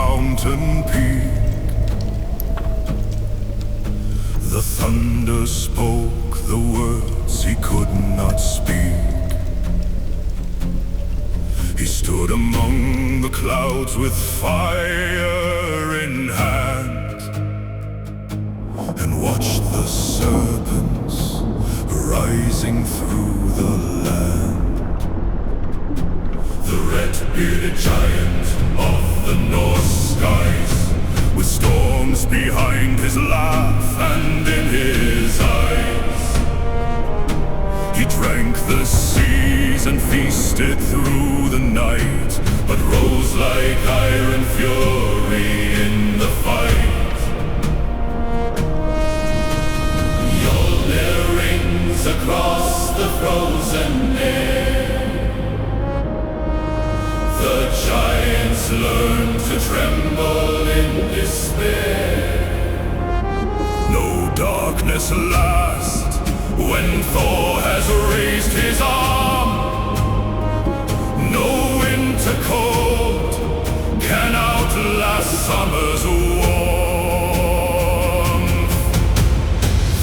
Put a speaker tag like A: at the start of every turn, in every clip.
A: mountain peak. The thunder spoke the words he could not speak. He stood among the clouds with fire in hand, and watched the serpents rising through the land. The red-bearded giant of the Norse skies, with storms behind his laugh and in his eyes. He drank the seas and feasted through the night, but rose like iron fury in the fight. Mjolnir rings across the frozen air. The giants learn to tremble in despair. No darkness lasts when Thor has raised his arm. No winter cold can outlast summer's warmth.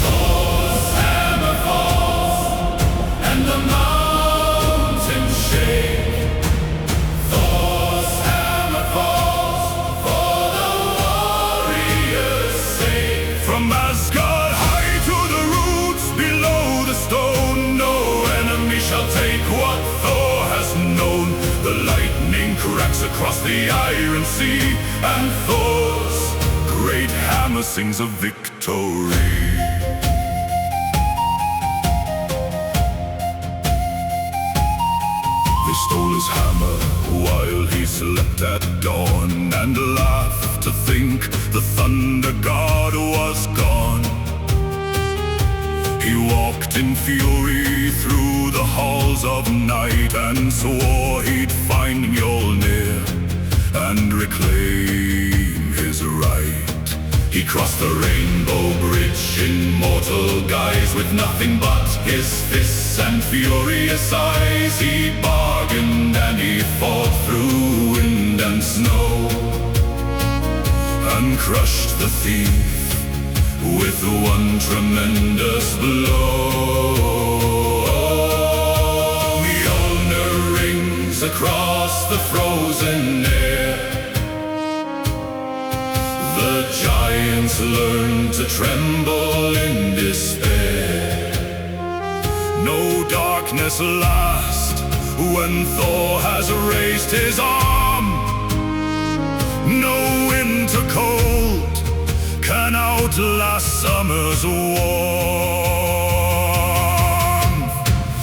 A: Thor's hammer falls and the mountains shake. Thor's hammer falls for the warrior's sake. From Asgard high to the roots below the stone, no enemy shall take what Thor has known. The lightning cracks across the iron sea, and Thor's great hammer sings of victory. They stole his hammer while he slept at dawn, and laughed to think the thunder god was gone. He walked in fury through the halls of night, and swore he'd find Mjolnir and reclaim his right. He crossed the rainbow bridge in mortal guise, with nothing but his fists and furious eyes. He bargained and he fought through wind and snow, and crushed the thief with one tremendous blow. Mjolnir rings across the frozen air. The giants learn to tremble in despair. No darkness lasts when Thor has raised his arm. No winter cold can outlast summer's warmth.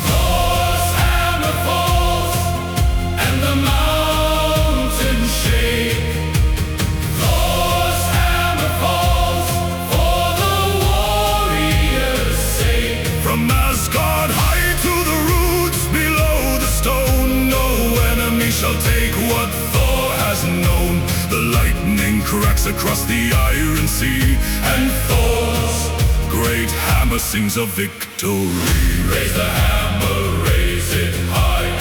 A: Thor's hammer falls and the mountains shake. Thor's hammer falls for the warrior's sake. From Asgard high to the roots below the stone, no enemy shall take what Thor has known. The lightning cracks across the iron sea, and Thor's great hammer sings of victory. Raise the hammer, raise it high.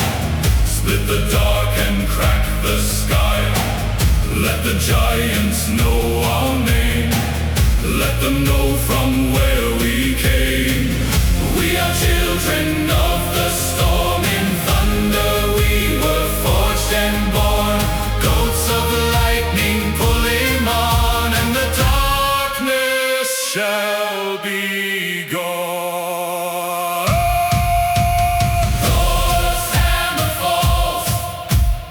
A: Split the dark and crack the sky. Let the giants know our name. Let them know from where we came. We are children of the storm. In thunder we were forged and born. Goats of lightning pull him on, and the darkness shall be gone. Thor's hammer falls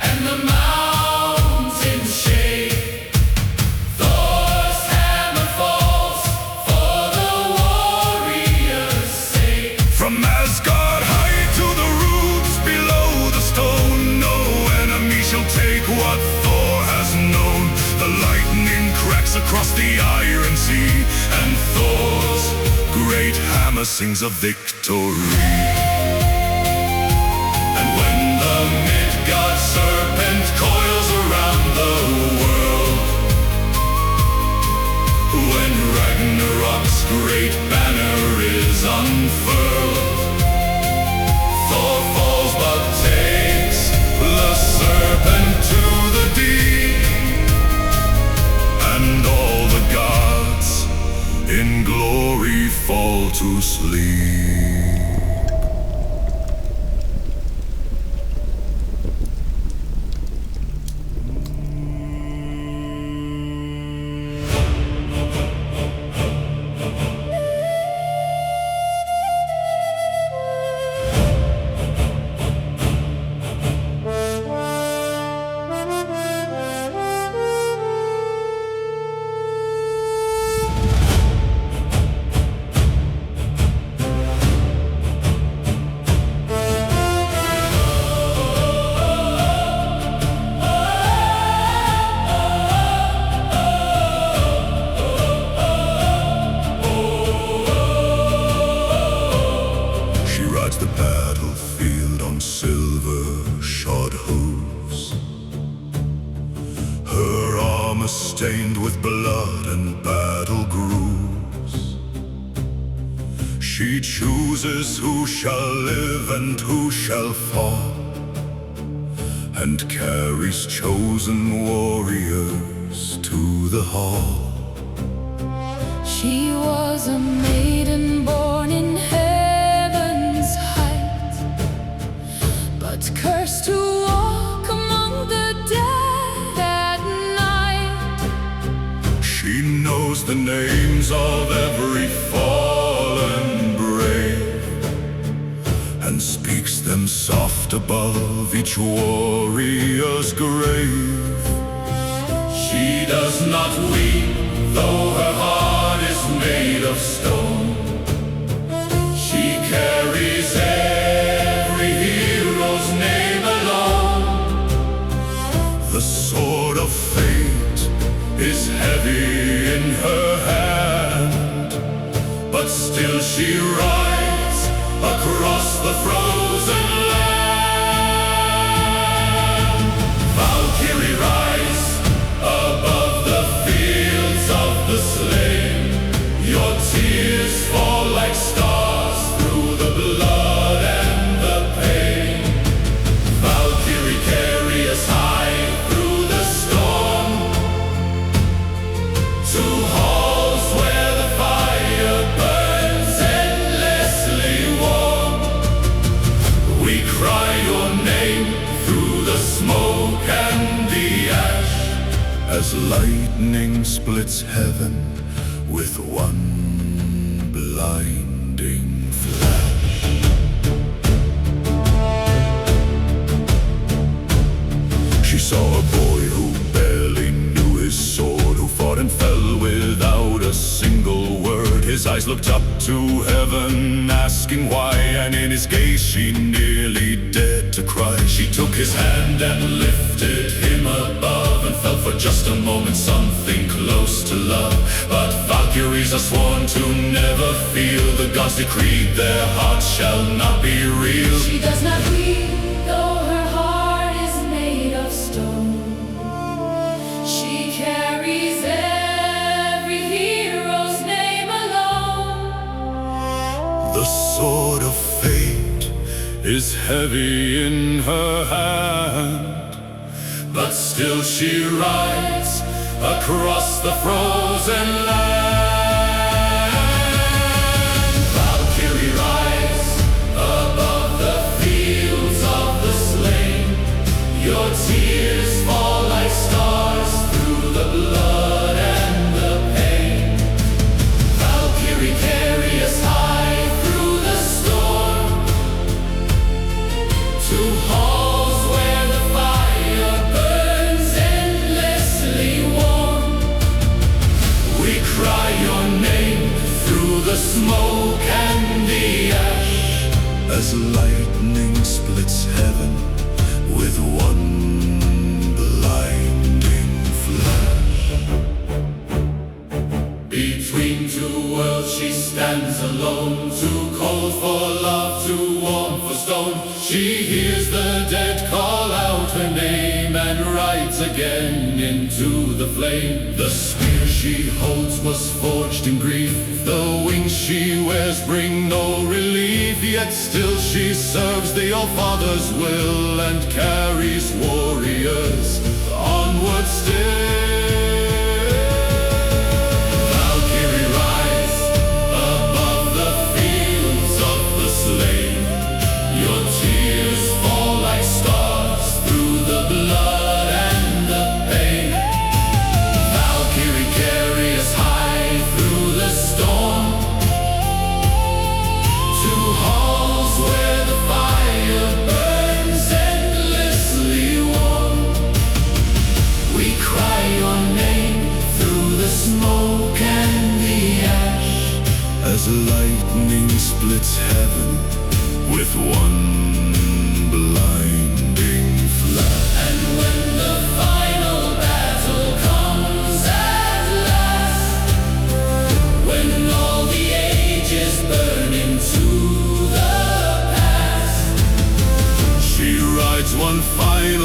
A: and the mountains shake. Thor's hammer falls for the warrior's sake. From Asgard high to the roots below the stone, no enemy shall take what Thor has known. The lightning cracks across the iron sea, and Thor's great hammer sings of victory. And when the Midgard serpent coils around the world, when Ragnarok's great banner is unfurled, Thor falls but takes the serpent to the deep. to sleep. Stained with blood and battle grooves, she chooses who shall live and who shall fall, and carries chosen warriors to the hall.
B: She was a maiden born in heaven's height, but cursed to walk among the dead.
A: She knows the names of every fallen brave, and speaks them soft above each warrior's grave. She does not weep, though her heart is made of stone. She carries every hero's name alone. The sword of fate is heavy in her hand, but still she rides across the frozen land. Valkyrie, rise above the fields of the slain. Your tears fall like stars through the blood and the pain. Valkyrie, carry us high through the storm, to halls where the fire burns endlessly warm. We cry your name through the smoke and the ash, as lightning splits heaven with one blinding flash. She saw a boy who barely knew his sword, who fought and fell without a single word. His eyes looked up to heaven, asking why, and in his gaze she nearly dared to cry. She took his hand and lifted him above, and felt for just a moment something close to love. But Valkyries are sworn to never feel. The gods decreed their hearts shall not be real.
B: She does not weep, though her heart is made of stone. She carries every hero's name alone.
A: The sword of fate is heavy in her hand, but still she rides across the frozen land. Valkyrie, rise above the fields of the slain. Your tears fall like stars through the blood and the pain. Valkyrie, carry us high through the storm, to halls where the fire burns endlessly warm. We cry your name through the smoke and the ash, as lightning splits heaven with one blinding flash. Between two worlds she stands alone, too cold for love, too warm for stone. She hears the dead call out her name, and rides again into the flame. The spear she holds was forged in grief, the wings she wears bring no relief. Yet still she serves the Allfather's will, and carries warriors onward still. Valkyrie, rise above the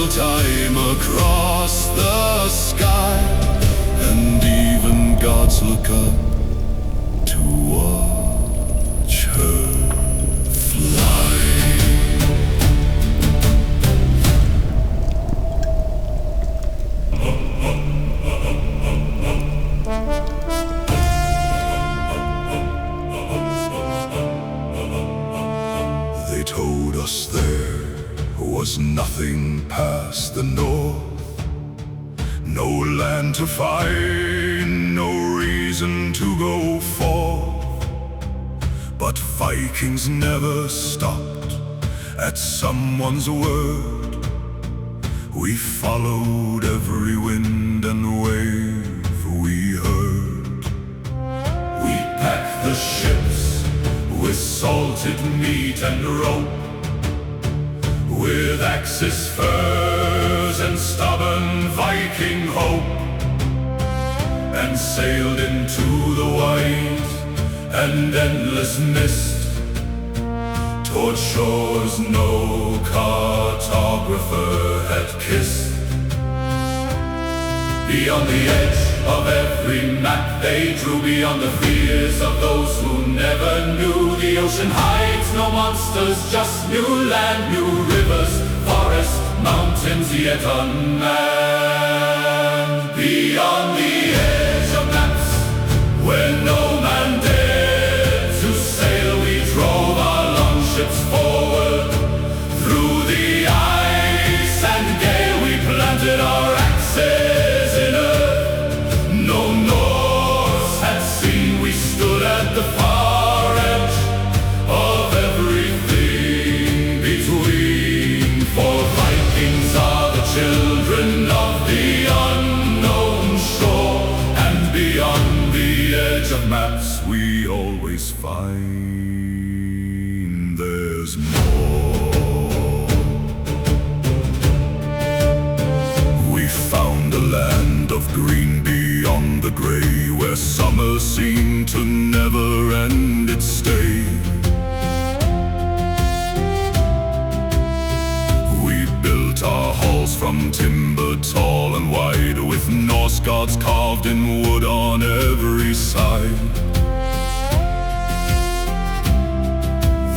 A: time across the sky, and even gods look up to watch her fly. They told us there was nothing past the north, no land to find, no reason to go forth. But Vikings never stopped at someone's word. We followed every wind and wave we heard. We packed the ships with salted meat and rope, with axes, furs, and stubborn Viking hope, and sailed into the white and endless mist, toward shores no cartographer had kissed. Beyond the edge of every map they drew, beyond the fears of those who never knew, the ocean hides no monsters, just new land, new rivers, forests, mountains yet unmanned. Beyond the edge of maps, where no man dared to sail, we drove our longships forward. Through the ice and gale we planted our axes in earth. No Norse had seen, we stood at the far edge of everything between. For Vikings are the children of the unknown shore, and beyond the edge of maps we always find there's more. We found a land of green beyond the gray, where summer seemed to never end its stay. We built our halls from timber tall and wide, with Norse gods carved in wood on every side.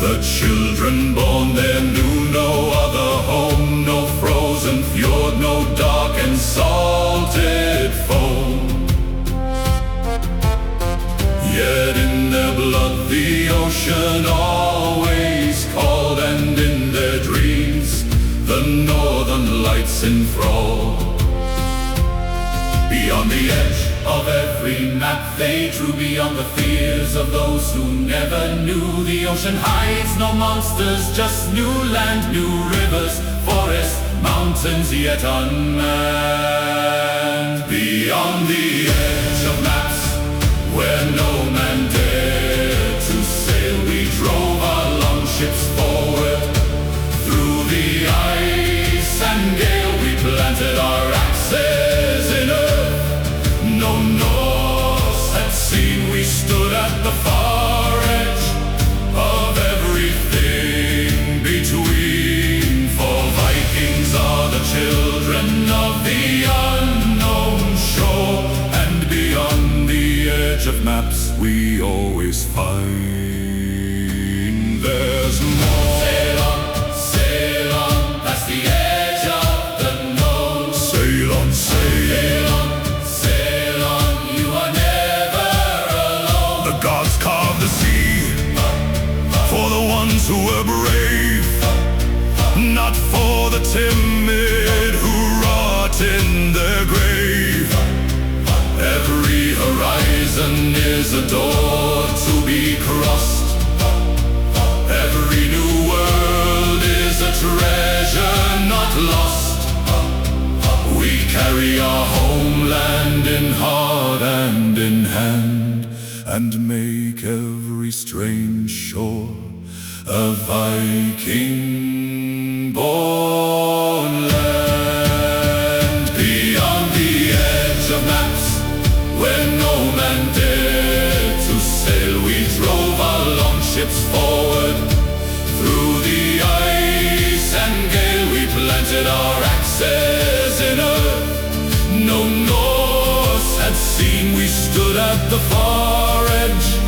A: The children born there knew no other home, no frozen fjord, no dark and salted foam. Yet in their blood the ocean always called, and in their dreams the northern lights enthrall. Beyond the edge of every map they drew, beyond the fears of those who never knew, the ocean hides no monsters, just new land, new rivers, forests, mountains yet unmanned. Beyond the edge of maps, where no man dared to sail, we drove our longships forward. Through the ice and gale we planted our axes in earth. No Norse had seen, we stood at the far edge of everything between. For Vikings are the children of the unknown shore, and beyond the edge of maps we always find there's more. Sail on, past the edge of the known. Sail on, sail on. Who were brave, not for the timid who rot in their grave. Every horizon is a door to be crossed. Every new world is a treasure not lost. We carry our homeland in heart and in hand, and make every strange shore a Viking-born land. Beyond the edge of maps, where no man dared to sail, we drove our longships forward. Through the ice and gale we planted our our axes in earth. No Norse had seen. We stood at the far edge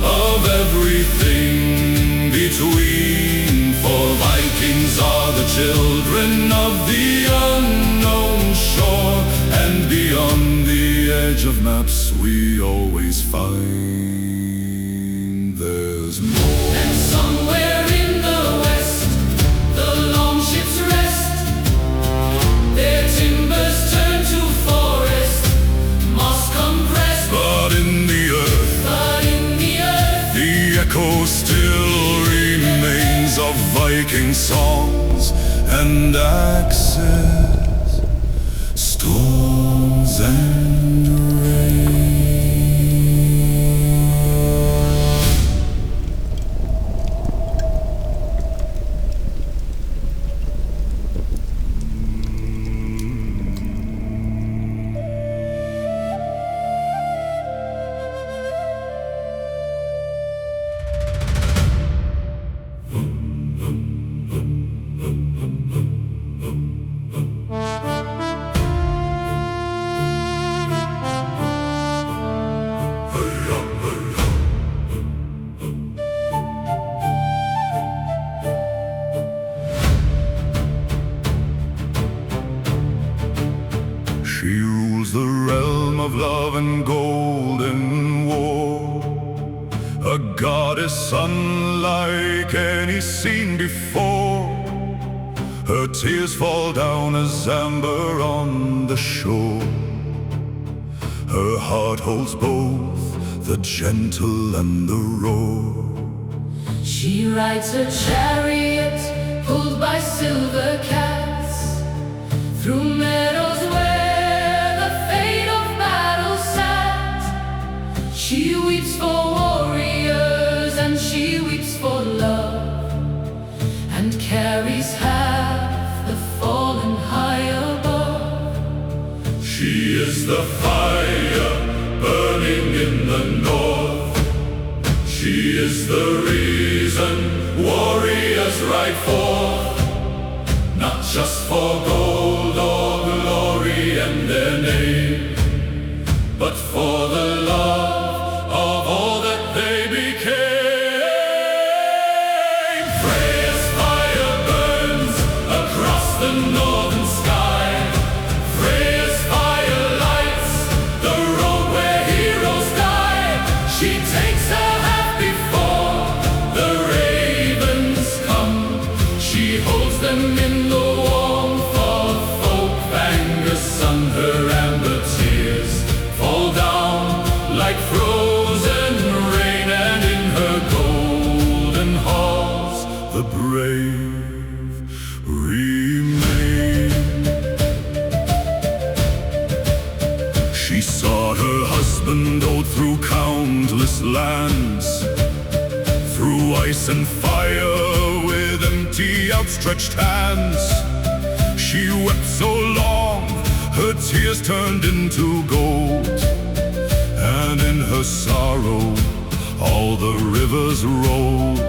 A: of everything between. For Vikings are the children of the unknown shore, and beyond the edge of maps we always find there's more.
B: And somewhere in the west, the longships rest. Their timbers turn to forest, moss compressed.
A: But in the earth, the echo still remains of Viking songs and axes, storms and rain. She rules the realm of love and golden war, a goddess unlike any seen before. Her tears fall down as amber on the shore. Her heart holds both the gentle and the roar.
B: She rides her chariot, pulled by silver cats, through meadows where the fate of battle sat. She weeps for warriors and she weeps for love, and carries half the fallen high above.
A: She is the fire burning in the north. She is the reason warriors ride forth, not just for gold or glory and their name, but for the love of all that they became. Freya's fire burns across the northern sky. Freya's fire lights the road where heroes die. She takes her half before the ravens come. She holds them in the warmth of Folkvanger's sun. Her amber tears fall down like frozen rain, and in her golden halls the brave remain. She sought her husband out through countless lands, through ice and fire with empty outstretched hands. She wept so long, her tears turned into gold, and in her sorrow all the rivers rolled.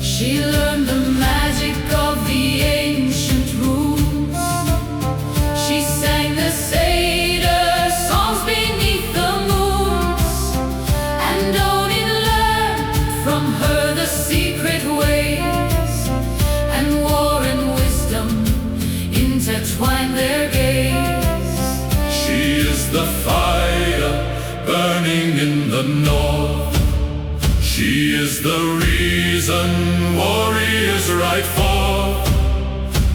B: She learned the magic of the ancient runes. She sang the satyr songs beneath the moons, and Odin learned from her the secret ways, and war and wisdom intertwined their gaze.
A: She is the fire burning in the north. She is the reason warriors ride forth,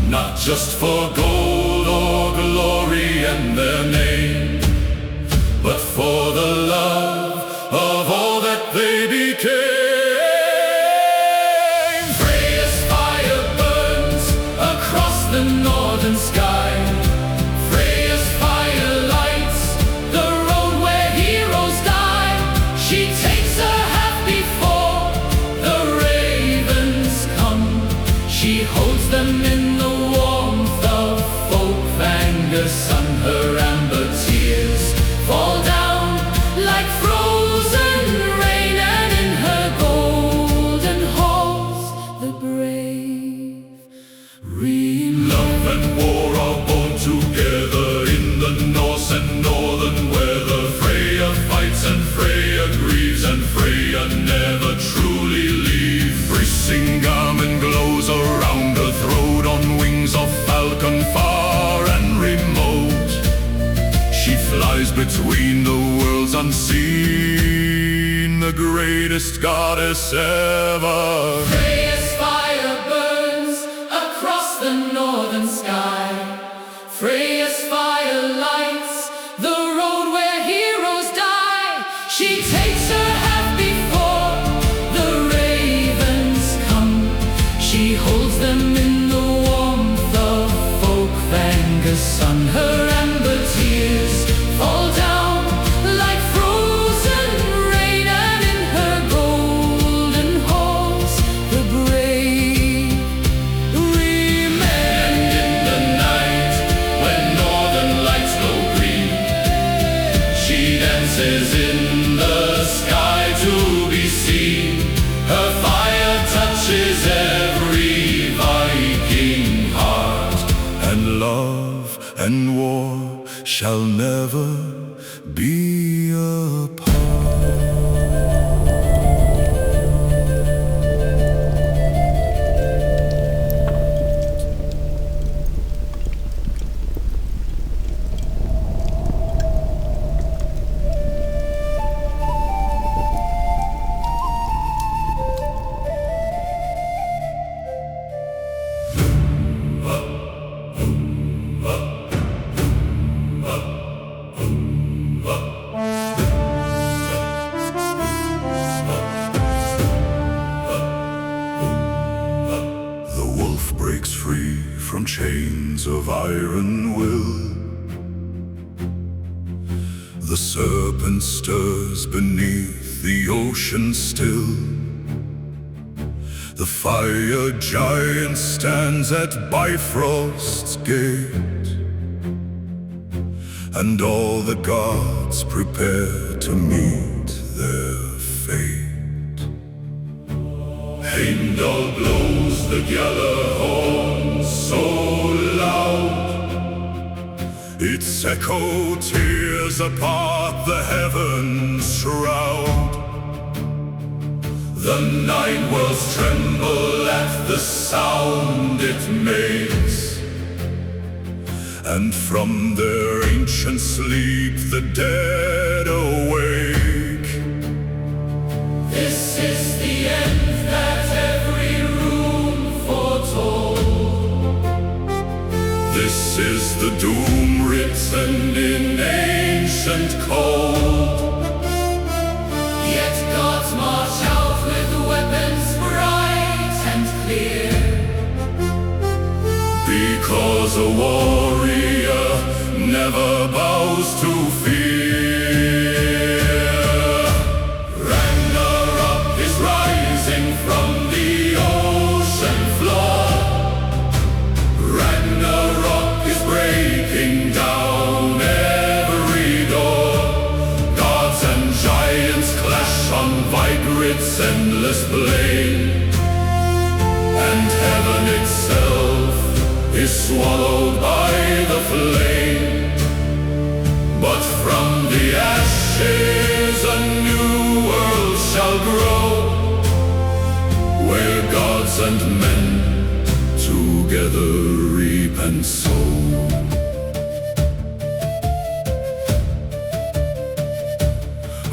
A: not just for gold or glory and their name, but for the love of all that they became. Freya's fire burns across the northern sky. Freya's fire lights the road where heroes die. She takes her half before the ravens come. She holds them in the warmth of Folkvanger's sun. Her amber tears fall down like frozen rain, and in her golden halls the brave remain. Love and war unseen, the greatest goddess ever.
B: Freya's fire burns across the northern sky. Freya's fire lights the road where heroes die. She takes her half before the ravens come. She holds them in the warmth of Folkvanger's sun. Her amber tears fall down like frozen rain, and in her golden halls the brave remain.
A: And in the night, when northern lights glow green, she dances in the sky to be seen. Her fire touches every Viking heart, and love and war shall never be apart. Breaks free from chains of iron will. The serpent stirs beneath the ocean still. The fire giant stands at Bifrost's gate, and all the gods prepare to meet their fate. Heimdall blows the Gjallarhorn so loud, its echo tears apart the heavens' shroud. The nine worlds tremble at the sound it makes, and from their ancient sleep the dead awake.
B: This is the end that every rune foretold.
A: This is the doom written in ancient code.
B: Yet gods march out with weapons bright and clear,
A: because a warrior never bows to fear. Ragnarok is rising from the ocean floor. Ragnarok is breaking down every door. Gods and giants clash on Vigrid's endless blade, and heaven itself is swallowed by the flame. But from the ashes a new world shall grow, where gods and men together reap and sow.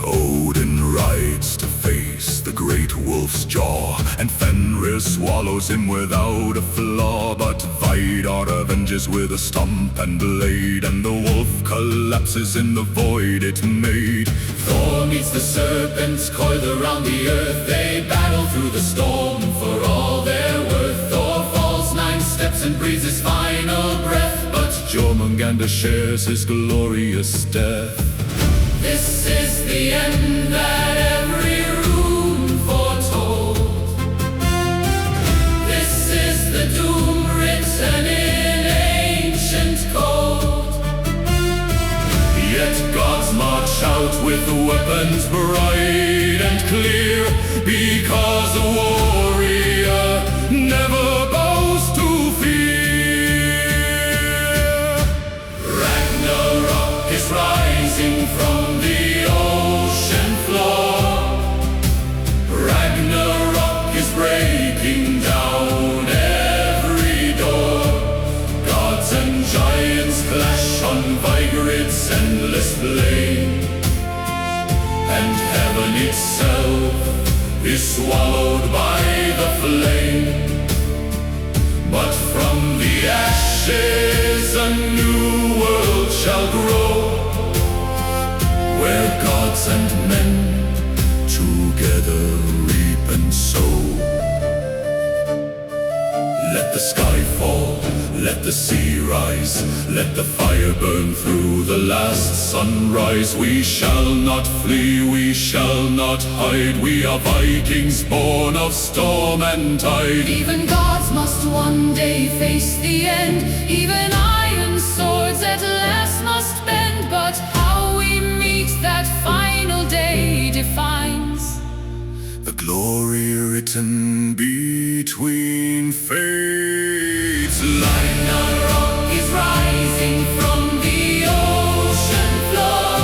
A: Odin rides to face the great wolf's jaw, and Fenrir swallows him without a flaw. But Vidar avenges with a stump and blade, and the wolf collapses in the void it made.
B: Thor meets the serpents coiled around the earth. They battle through the storm for all their worth. Thor falls 9 steps and breathes his final breath, but
A: Jormungandr shares his glorious death.
B: this is the end that every rune foretold. This is the doom written in ancient code.
A: Yet gods march out with weapons bright and clear, because a warrior never bows to fear.
B: Ragnarok is rising from the ocean floor.
A: Ragnarok is breaking down every door. Gods and giants clash on Vigrid's endless flame, and heaven itself is swallowed by the flame. But from the ashes a new world shall grow, where gods and men together reap and sow. Let the sky fall, let the sea rise, let the fire burn through the last sunrise. We shall not flee, we shall not hide. We are Vikings born of storm and tide.
B: Even gods must one day face the end. Even iron swords at last must bend. But how we meet that final day defines
A: the glory written between fates.
B: Ragnarok is rising from the ocean floor.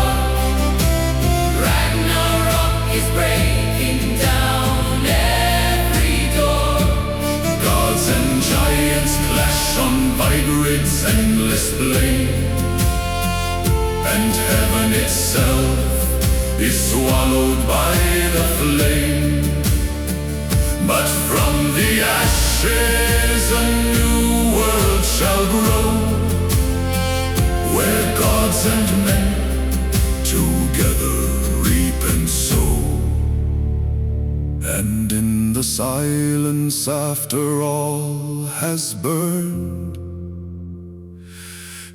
B: Ragnarok is breaking down every door.
A: Gods and giants clash on Vigrid's endless blade, and heaven itself is swallowed by the flame. But from the ashes a new world shall grow, where gods and men together reap and sow. And in the silence after all has burned,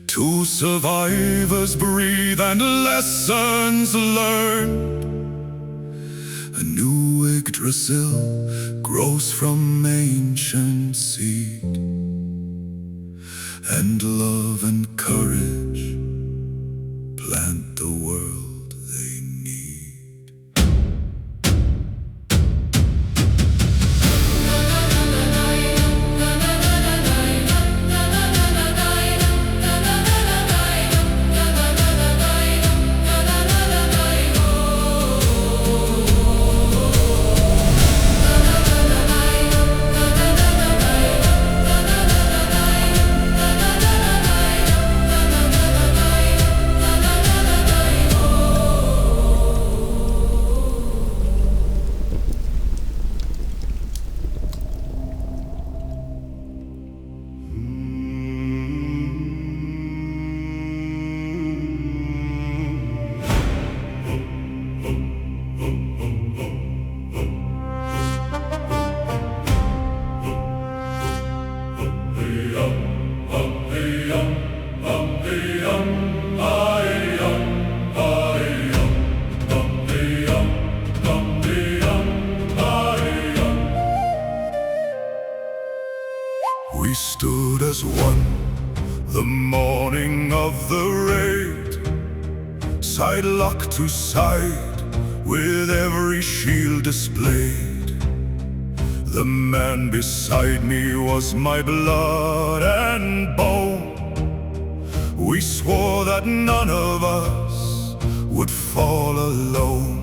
A: two survivors breathe and lessons learned. A new Yggdrasil grows from ancient seed, and love and courage plant the world they need. We stood as one the morning of the raid, side lock to side, with every shield displayed. The man beside me was my blood and bone. We swore that none of us would fall alone.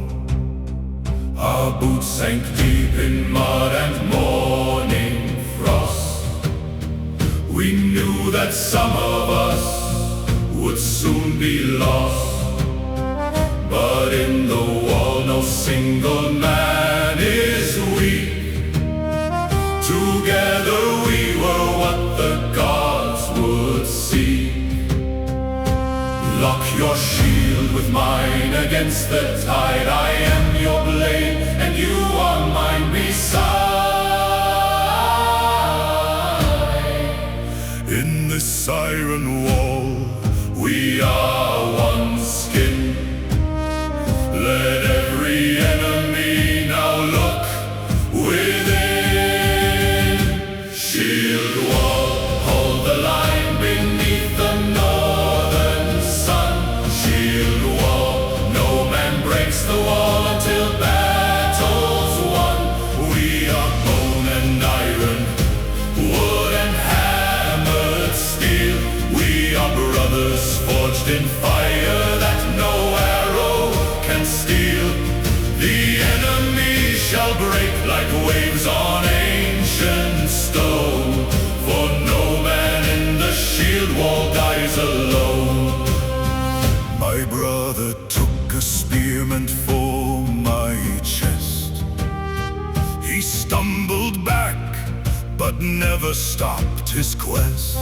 A: Our boots sank deep in mud and morning frost. We knew that some of us would soon be lost. But in the wall no single man is weak. Together we were what the gods would see. Lock your shield with mine against the tide. I am your blade and you are mine beside. In this siren wall we are one skin. Let every enemy now look within. Shield wall, hold the line beneath the northern sun. Shield wall, no man breaks the wall until battle's won. We are bone and iron, wood and hammered steel. We are brothers forged in fire that no arrow can steal. The enemy shall break like waves on ancient stone, for no man in the shield wall dies alone. My brother took a spearman full but never stopped his quest.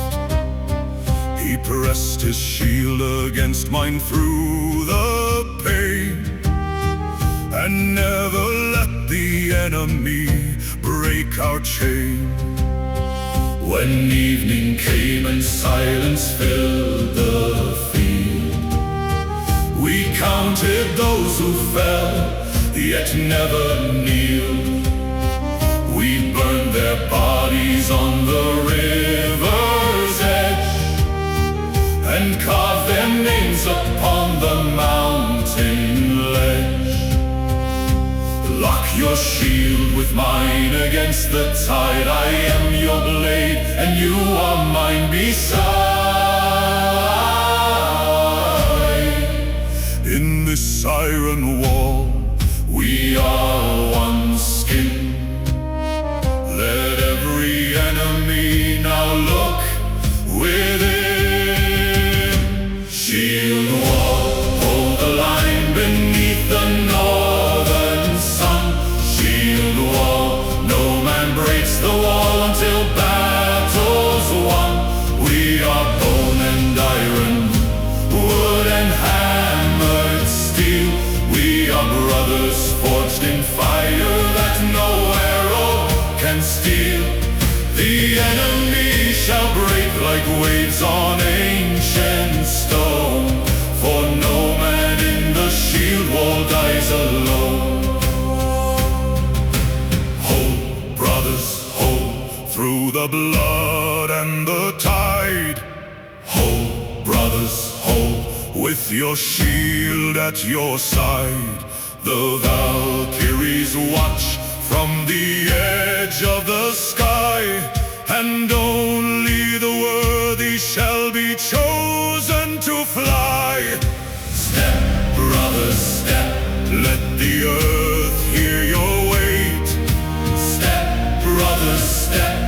A: He pressed his shield against mine through the pain, and never let the enemy break our chain. When evening came and silence filled the field, we counted those who fell, yet never kneeled. We burned their bodies on the river's edge, and carved their names upon the mountain ledge. Lock your shield with mine against the tide. I am your blade, and you are mine beside. In this siren wall, we are one skin. Let every enemy now look within. Shield wall, hold the line beneath the northern sun. Shield wall, no man breaks the wall until battle's won. We are bone and iron, wood and hammered steel. We are brothers forged in fire that no arrow can steal. The enemy shall break like waves on ancient stone, for no man in the shield wall dies alone. Hold, brothers, hold, through the blood and the tide. Hold, brothers, hold, with your shield at your side. The Valkyries watch from the edge of the sky, and only the worthy shall be chosen to fly. Step, brothers, step, let the earth hear your weight. Step, brothers, step,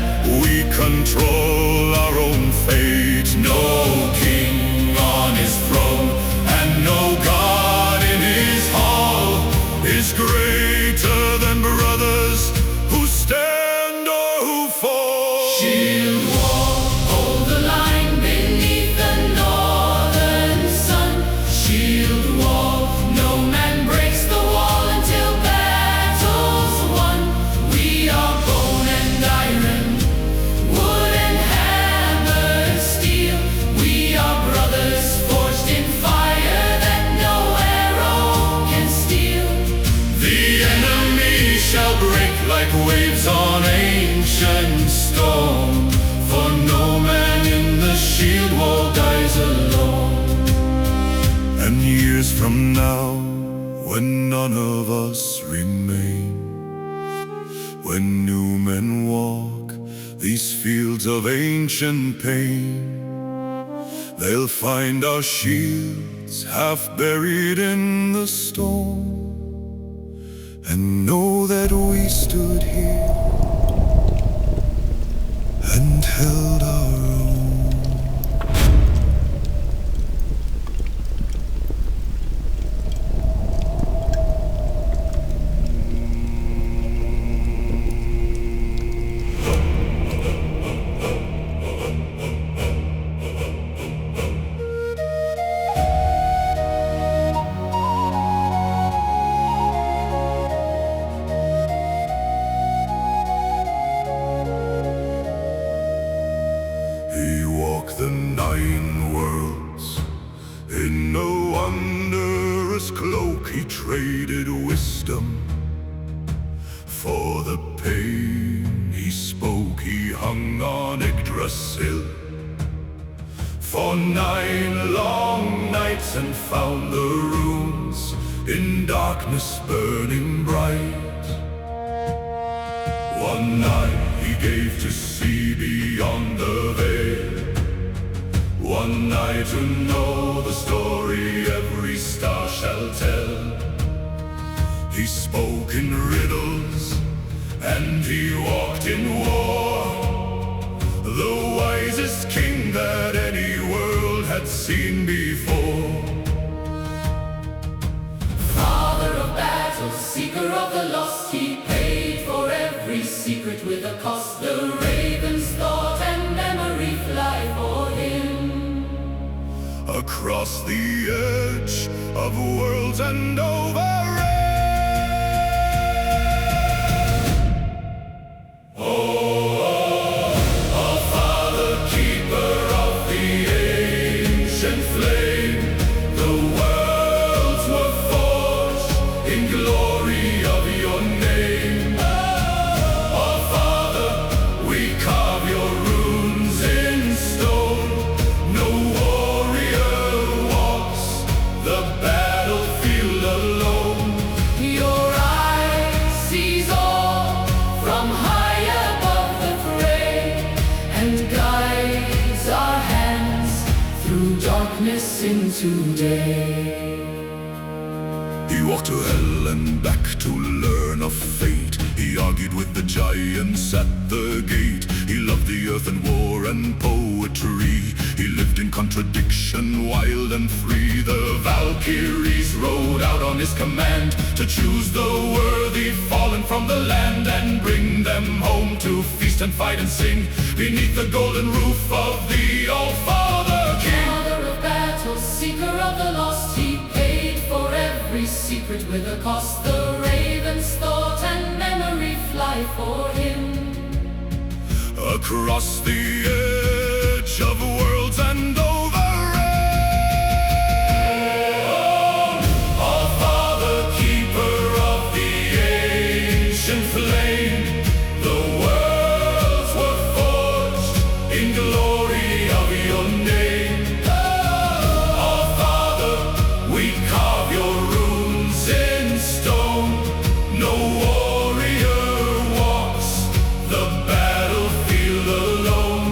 A: we control our own fate. No king on his throne, and no god in his hall is greater than brothers who stand or who fall. Shield wall, hold the line beneath the northern sun. Shield wall, no man breaks the wall until battle's won. We are bone and iron, wood and hammered steel. We are brothers forged in fire that no arrow can steal. The enemy shall break like waves on ancient stone, for no man in the shield wall dies alone. And years from now, when none of us remain, when new men walk these fields of ancient pain, they'll find our shields half buried in the stone, and know that we stood here and held our own. He walked the 9 worlds in a wondrous cloak. He traded wisdom for the pain. He spoke, he hung on Yggdrasil for 9 long nights, and found the runes in darkness burning bright. One night he gave to see beyond the veil. One night to know the story every star shall tell. He spoke in riddles, and he walked in war, the wisest king that any world had seen before.
B: Father of battles, seeker of the lost, he paid for every secret with a cost. The raven
A: across the edge of worlds and over it. Oh, Allfather, keeper of the ancient flame, the worlds were forged in glory of your name. Allfather, we carve your runes in stone. No warrior walks the battlefield alone. Your eye sees all from high above the fray, and guides our hands through darkness into day. He walked to hell and back to learn of fate. He argued with the giants at the gate. He loved the earth and war and poetry. He lived in contradiction, wild and free. The Valkyries rode out on his command to choose the worthy fallen from the land and bring them home to feast and fight and sing beneath the golden roof of the Allfather King. Father of battles, seeker of the lost, he paid for every secret with a cost. The raven's thought and memory fly for him across the edge of worlds and over it. Allfather, keeper of the ancient flame, the worlds were forged in glory of your name. Allfather, we carve your runes in stone. No warrior walks the battlefield alone.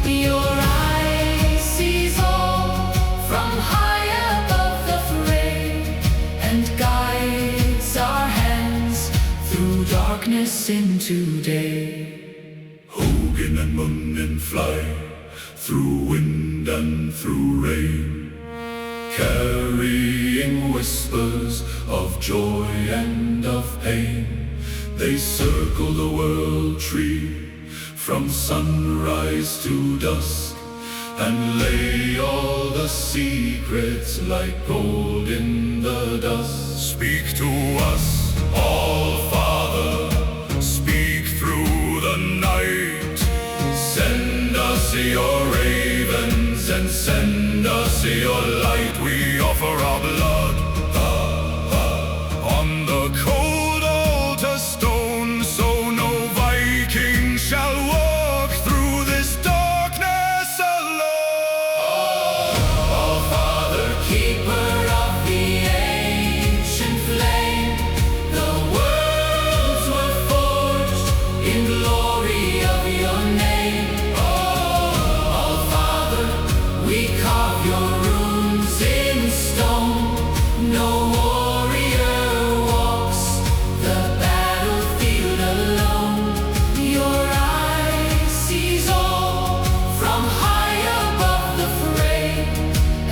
A: Your eye sees all from high above the fray, and guides our hands through darkness into day. Hogan and Munin fly through wind and through rain, carrying whispers of joy and of pain. They circle the world tree from sunrise to dusk, and lay all the secrets like gold in the dust. Speak to us, Allfather, speak through the night. Send us your ravens and send us your light. We offer our blood on the cold altar stone, so no Viking shall walk through this darkness alone. Allfather, keeper of the ancient flame, the worlds were forged in glory of your name. Allfather, we carve your runes in stone. No warrior walks the battlefield alone. Your eye sees all from high above the fray,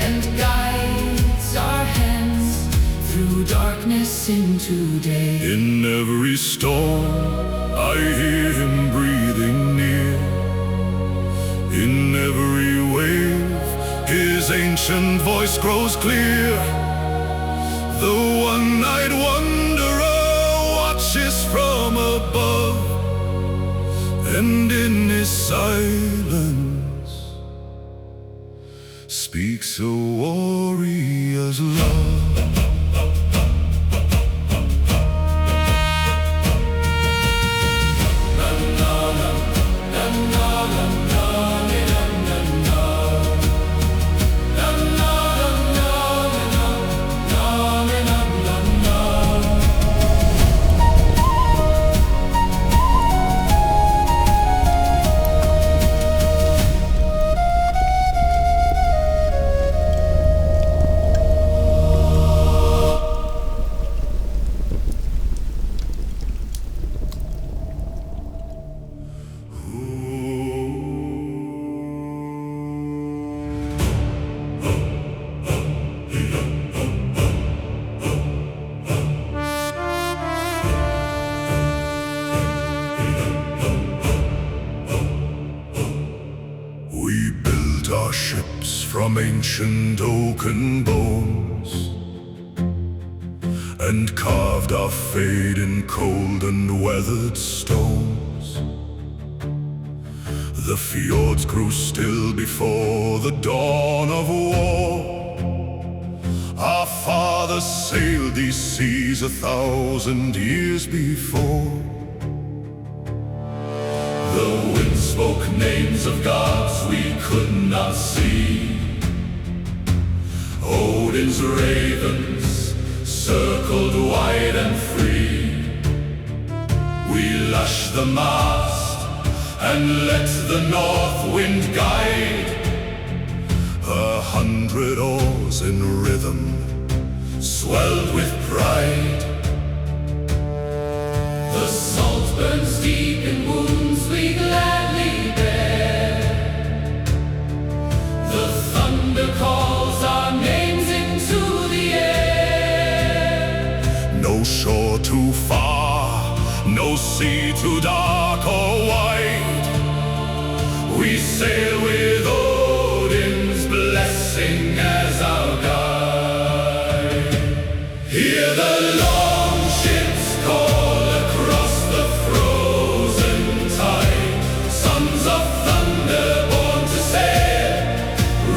A: and guides our hands through darkness into day. In every storm, I hear him breathing near. In every wave, his ancient voice grows clear. The one-eyed wanderer watches from above, and in his silence speaks a warrior's love. from ancient oaken bones, and carved our fate in cold and weathered stones. The fjords grew still before the dawn of war. Our fathers sailed these seas 1,000 years before. The wind spoke names of gods we could not see. Odin's ravens circled wide and free. We lashed the mast and let the north wind guide. 100 oars in rhythm swelled with pride.
B: The salt burns deep in wounds we gladly bear. The thunder calls our names into the air.
A: No shore too far, no sea too dark or wide. We sail with Odin's blessing as our guide. Hear the longships call across the frozen tide. Sons of thunder born to sail,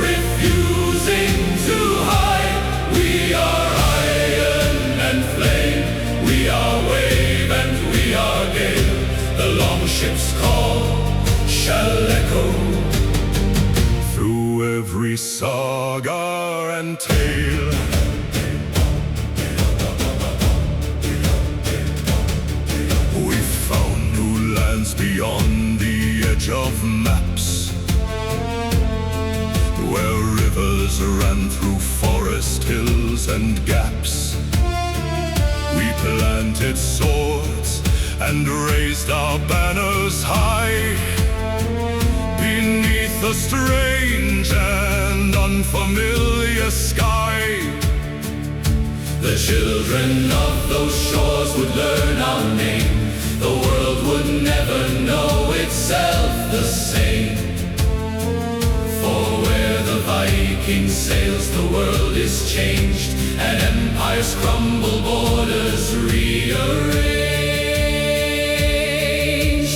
A: refusing to hide. We are iron and flame, we are wave and we are gale. The longships call shall echo through every saga and tale. We found new lands beyond the edge of maps, where rivers ran through forest hills and gaps. We planted swords and raised our banners high, beneath a strange and unfamiliar sky. The children of those shores would learn our name. The world would never know itself the same. For where the Viking sails, the world is changed, and empires crumble, borders rearrange.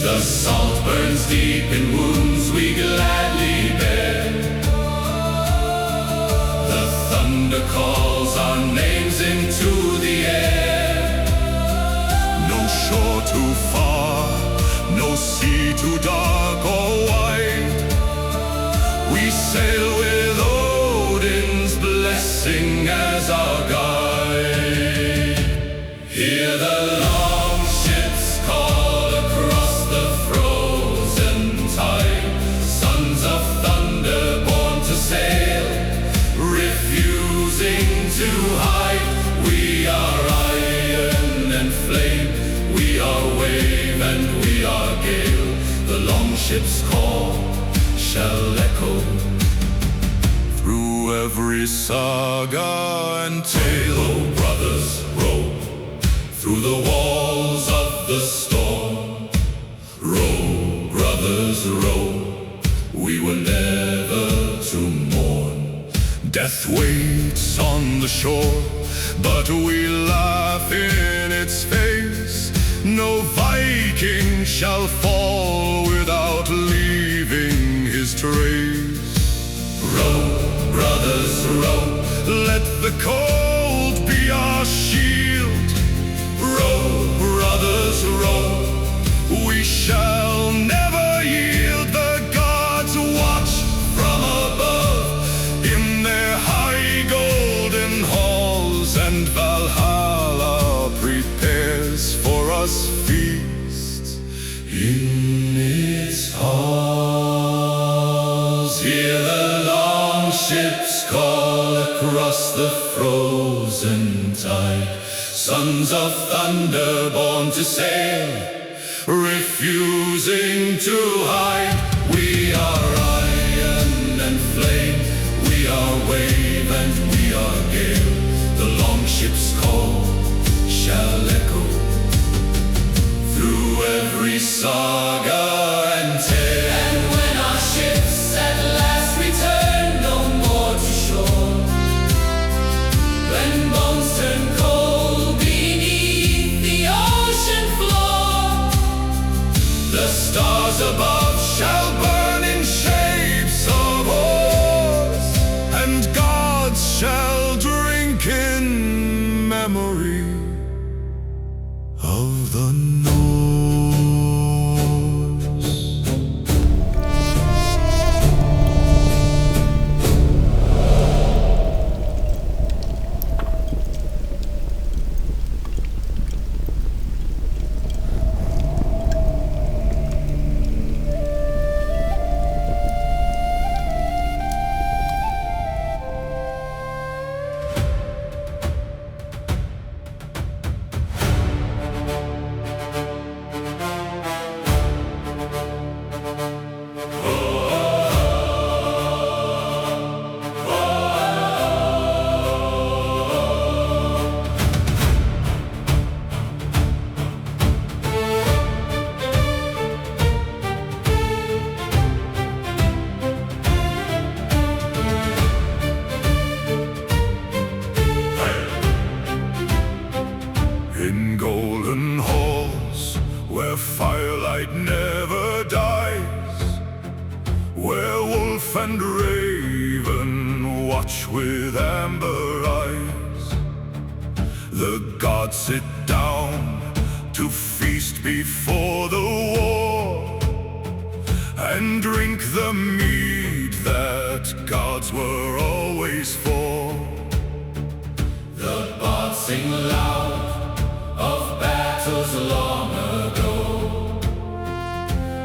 A: The salt burns deep in wounds we gladly bear. The thunder calls our names into the air. No shore too far, no sea too dark or wide. We sail with Odin's blessing as our guide. Hear the longships call across the frozen tide. Sons of thunder born to sail, refusing to hide. We are iron and flame, we are wave and we are gale. The longships call shall echo through every saga and tale. Row, brothers, row through the walls of the storm. Row, brothers, row, we were never to mourn. Death waits on the shore, but we laugh in its face. No Viking shall fall without leaving his trace. Row, brothers, row, let the cold be our shield. Row, brothers, row, we shall never yield. The gods watch from above in their high golden halls, and Valhalla prepares for us feasts in its halls. Hear the longships call across the frozen tide. Sons of thunder born to sail, refusing to hide. We are iron and flame, we are wave and we are gale. The longships call shall echo through every saga and tale.
B: And when our ships at last return, no more
A: above shall burn in shapes of ores, and gods shall drink in memory of the Norse. In golden halls where firelight never dies, where wolf and raven watch with amber eyes, the gods sit down to feast before the war, and drink the mead that gods were always for. The bards sing loud of battles long ago,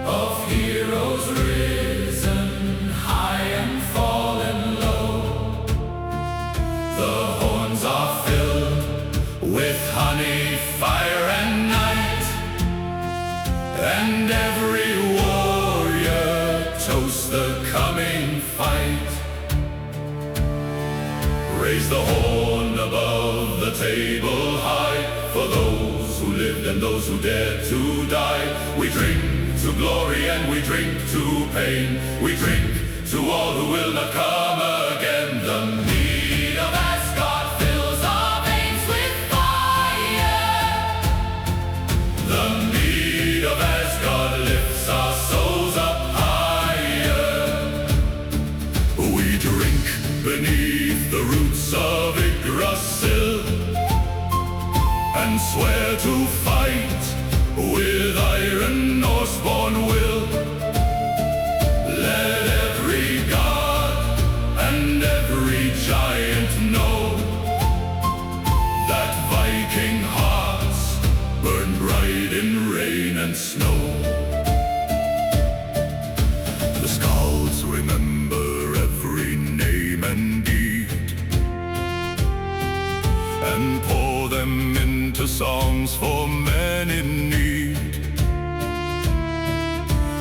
A: of heroes risen high and fallen low. The horns are filled with honey, fire and night, and every warrior toasts the coming fight. Raise the horn above the table high, for those who lived and those who dared to die. We drink to glory and we drink to pain. We drink to all who will not come again. The mead of Asgard fills our veins with fire. The mead of Asgard lifts our souls up higher. We drink beneath the roots of Yggdrasil, and swear to fight with iron Norse-born will. Let every god and every giant know that Viking hearts burn bright in rain and snow. The skalds remember every name and deed, and pour them into songs for men in need.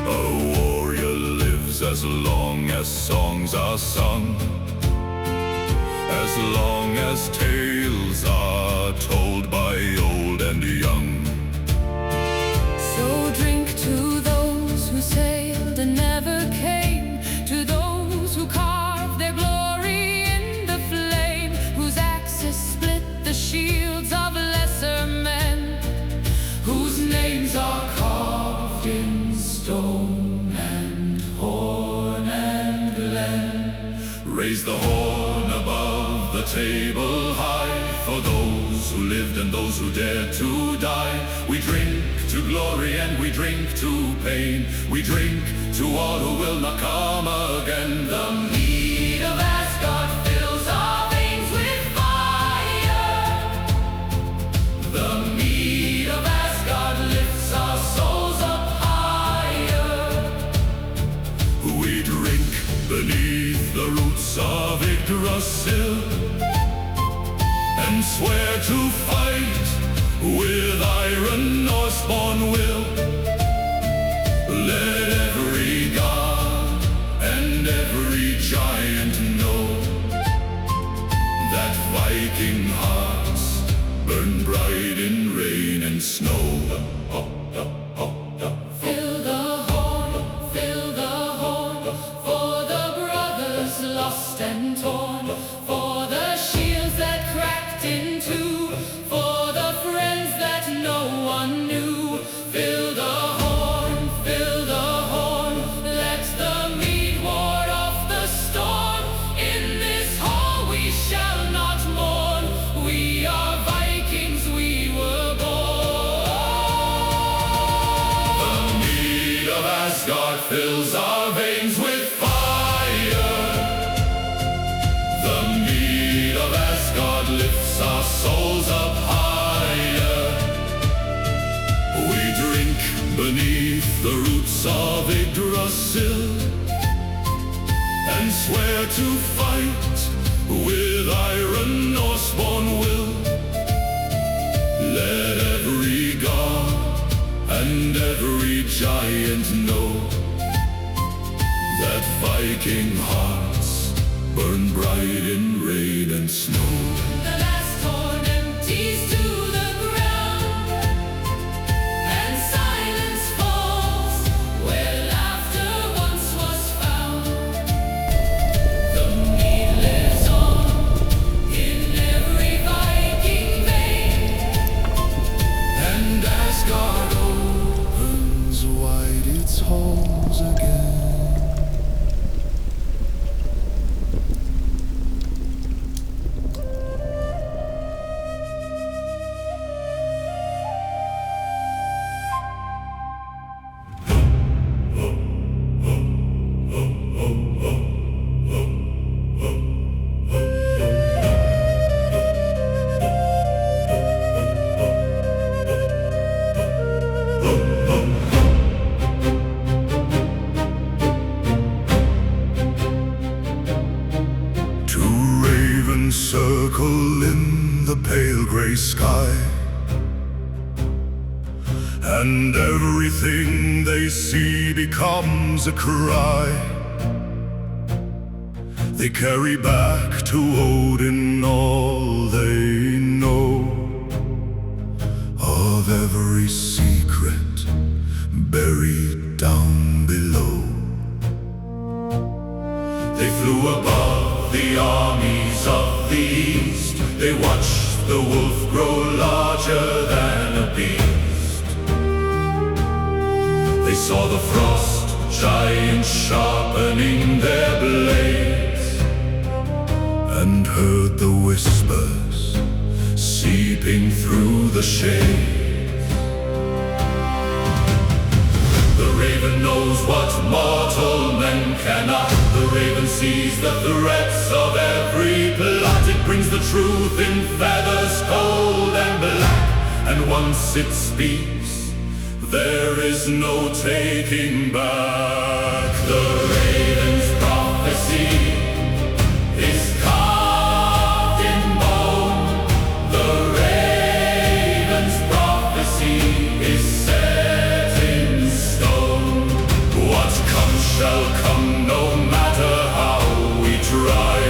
A: A warrior lives as long as songs are sung, as long as tales are told by old and young.
B: So drink to those who sailed and never came, to those who carved their glory in the flame, whose axes split the shields of lesser men, whose names are carved in stone and horn and glen.
A: Raise the horn above the table high, for those who lived and those who dared to die. We drink to glory and we drink to pain. We drink to all who will not come again. The mead of Asgard fills our veins with fire. The mead of Asgard lifts our souls up higher. We drink beneath the roots of Yggdrasil, and swear to fight with iron Norse-born will. Let every god and every giant know that Viking hearts burn bright in rain and snow.
B: Fill the horn, for the brothers lost and torn, for the shields that cracked in two, for the friends that no one knew. Fill the horn,
A: fills our veins with fire. The Mead of Asgard lifts our souls up higher. We drink beneath the roots of Yggdrasil and swear to fight with iron Norseborn will. Let every god and every giant know that Viking hearts burn bright in rain and snow.
B: The last horn empties to the ground, and silence falls where laughter once was found. The mead lives on in every Viking vein,
A: And Asgard opens wide its halls again. Circle in the pale gray sky, and everything they see becomes a cry. They carry back to Odin all they know of every secret buried down below. They flew above the armies of the east. They watched the wolf grow larger than a beast. They saw the frost giants sharpening their blades, and heard the whispers seeping through the shades. The raven knows what mortal men cannot. The raven sees the threats of every plot. It brings the truth in feathers cold and black, and once it speaks, there is no taking back. The raven's prophecy is carved in bone. The raven's prophecy is set in stone. What comes shall come, no matter how we try.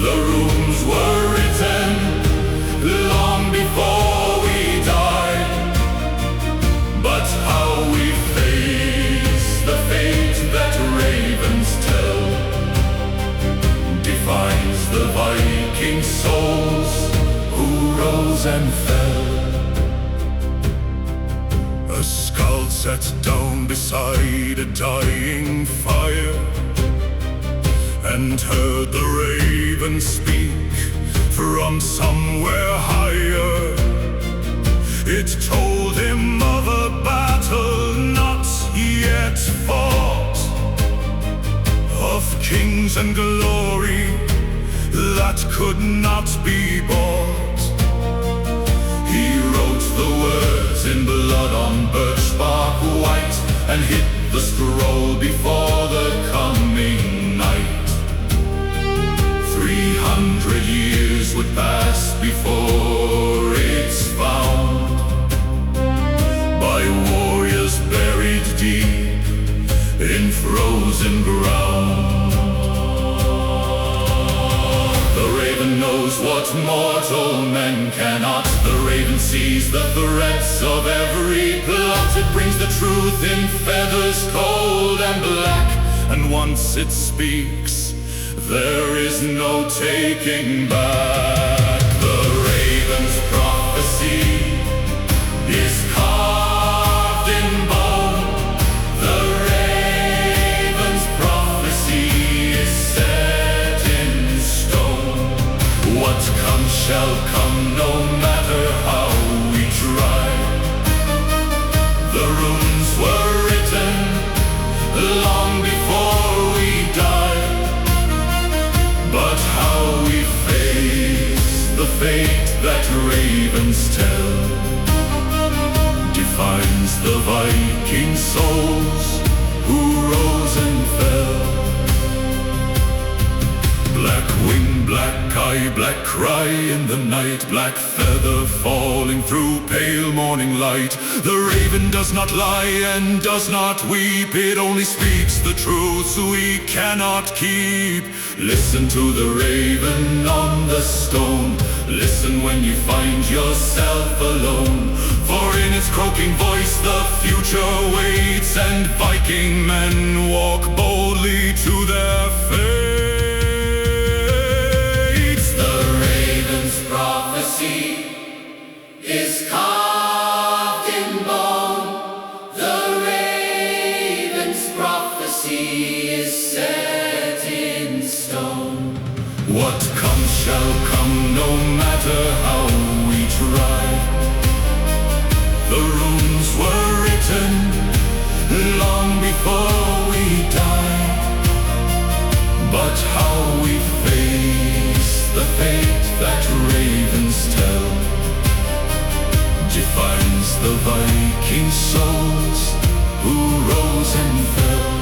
A: The runes were written long before we died, but how we face the fate that ravens tell defines the Viking souls who rose and fell. A skull set down beside a dying fire, and heard the raven speak from somewhere higher. It told him of a battle not yet fought, of kings and glory that could not be bought. He wrote the words in blood on birch bark white, and hid the scroll before the coming night. 300 years would pass before it's found by warriors buried deep in frozen ground. The raven knows what mortal men cannot. The raven sees the threats of every plot. It brings the truth in feathers cold and black, and once it speaks, there is no taking back. The raven's prophecy is carved in bone. The raven's prophecy is set in stone. What comes shall come, no matter how we try. The runes were written the fate that ravens tell, defines the Viking souls who rose and fell. Black wing, black eye, black cry in the night, black feather falling through pale morning light. The raven does not lie and does not weep, it only speaks the truths we cannot keep. Listen to the raven on the stone, listen when you find yourself alone, for in its croaking voice the future waits, and Viking men walk boldly to their fate.
B: Prophecy is carved in bone. The raven's prophecy is set in stone.
A: What comes shall come, no matter how we try. The runes were written long before we die, but how we face the fate that ravens tell defines the Viking souls who rose and fell.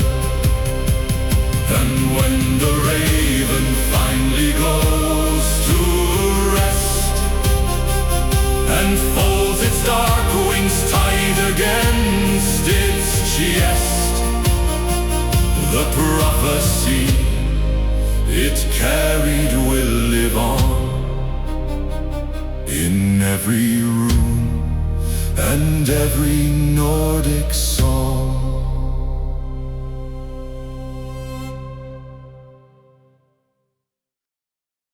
A: And when the raven finally goes to rest and folds its dark wings tight against its chest, the prophecy it carried will live on in every room and every Nordic